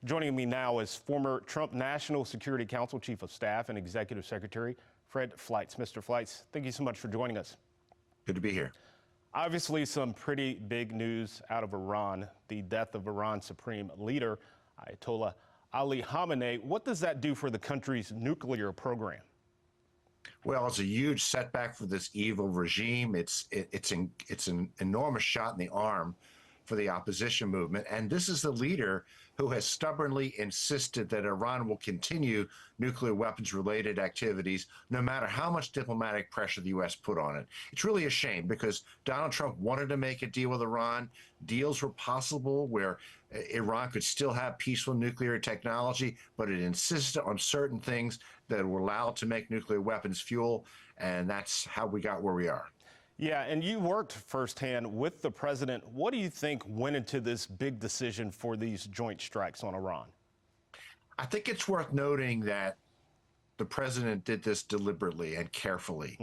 Joining me now is former Trump National Security Council Chief of Staff and Executive Secretary Fleitz. Mr. Fleitz, thank you so much for joining us. Good to be here. Obviously, some pretty big news out of Iran, the death of Iran's supreme leader, Ayatollah Ali Khamenei. What does that do for the country's nuclear program? Well, it's a huge setback for this evil regime. It's an enormous shot in the arm for the opposition movement. And this is the leader who has stubbornly insisted that Iran will continue nuclear weapons-related activities, no matter how much diplomatic pressure the U.S. put on it. It's really a shame because Donald Trump wanted to make a deal with Iran. Deals were possible where Iran could still have peaceful nuclear technology, but it insisted on certain things that were allowed to make nuclear weapons fuel, and that's how we got where we are. Yeah, and you worked firsthand with the president. What do you think went into this big decision for these joint strikes on Iran? I think it's worth noting that the president did this deliberately and carefully.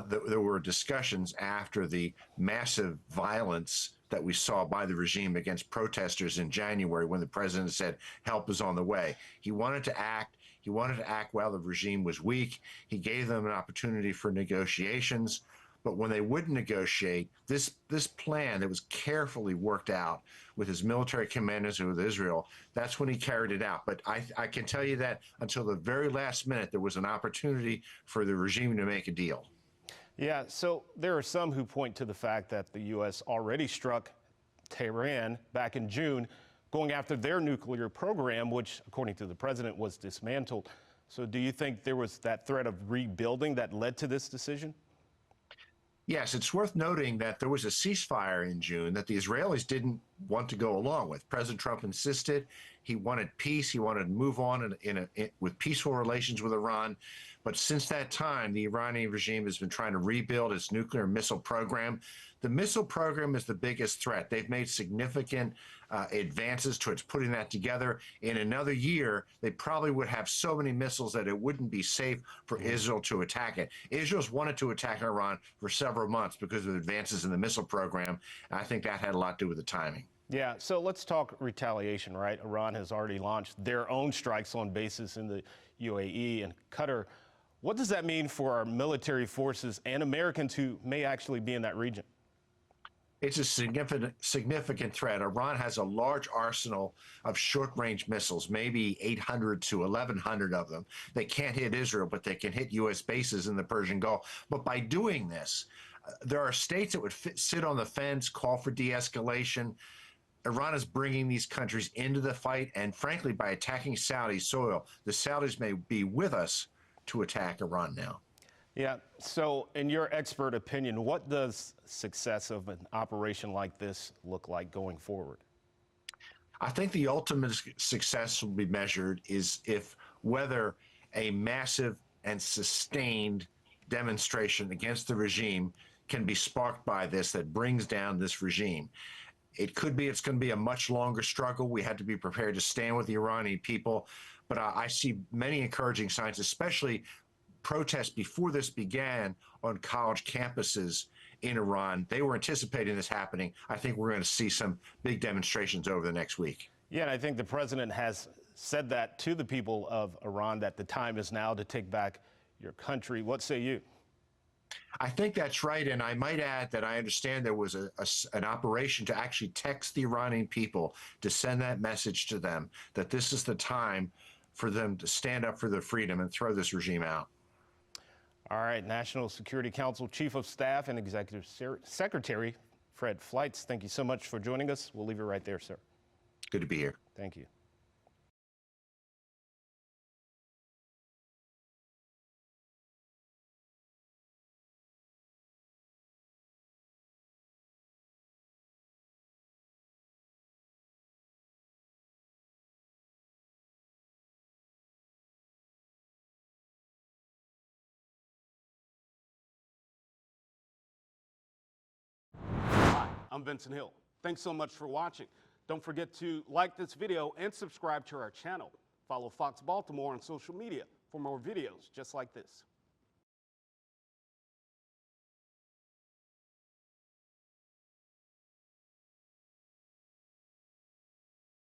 There were discussions after the massive violence that we saw by the regime against protesters in January when the president said help is on the way. He wanted to act. He wanted to act while the regime was weak. He gave them an opportunity for negotiations. But when they wouldn't negotiate, this plan that was carefully worked out with his military commanders and with Israel, that's when he carried it out. But I can tell you that until the very last minute, there was an opportunity for the regime to make a deal. Yeah, so there are some who point to the fact that the U.S. already struck Tehran back in June, going after their nuclear program, which, according to the president, was dismantled. So do you think there was that threat of rebuilding that led to this decision? Yes, it's worth noting that there was a ceasefire in June that the Israelis didn't want to go along with. President Trump insisted he wanted peace. He wanted to move on with peaceful relations with Iran. But since that time, the Iranian regime has been trying to rebuild its nuclear missile program. The missile program is the biggest threat. They've made significant advances towards putting that together. In another year, they probably would have so many missiles that it wouldn't be safe for Israel to attack it. Israel's wanted to attack Iran for several months because of advances in the missile program. And I think that had a lot to do with the timing. Yeah, so let's talk retaliation, right? Iran has already launched their own strikes on bases in the UAE and Qatar. What does that mean for our military forces and Americans who may actually be in that region? It's a significant threat. Iran has a large arsenal of short-range missiles, maybe 800 to 1,100 of them. They can't hit Israel, but they can hit U.S. bases in the Persian Gulf. But by doing this, there are states that would sit on the fence, call for de-escalation. Iran is bringing these countries into the fight, and frankly, by attacking Saudi soil, the Saudis may be with us to attack Iran now. Yeah, so in your expert opinion, what does success of an operation like this look like going forward? I think the ultimate success will be measured is whether a massive and sustained demonstration against the regime can be sparked by this that brings down this regime. It could be it's going to be a much longer struggle. We had to be prepared to stand with the Iranian people. But I see many encouraging signs, especially protests before this began on college campuses in Iran. They were anticipating this happening. I think we're going to see some big demonstrations over the next week. Yeah, and I think the president has said that to the people of Iran, that the time is now to take back your country. What say you? I think that's right, and I might add that I understand there was an operation to actually text the Iranian people to send that message to them, that this is the time for them to stand up for their freedom and throw this regime out. All right, National Security Council Chief of Staff and Executive Secretary Fleitz, thank you so much for joining us. We'll leave it right there, sir. Good to be here. Thank you. I'm Vincent Hill. Thanks so much for watching. Don't forget to like this video and subscribe to our channel. Follow Fox Baltimore on social media for more videos just like this.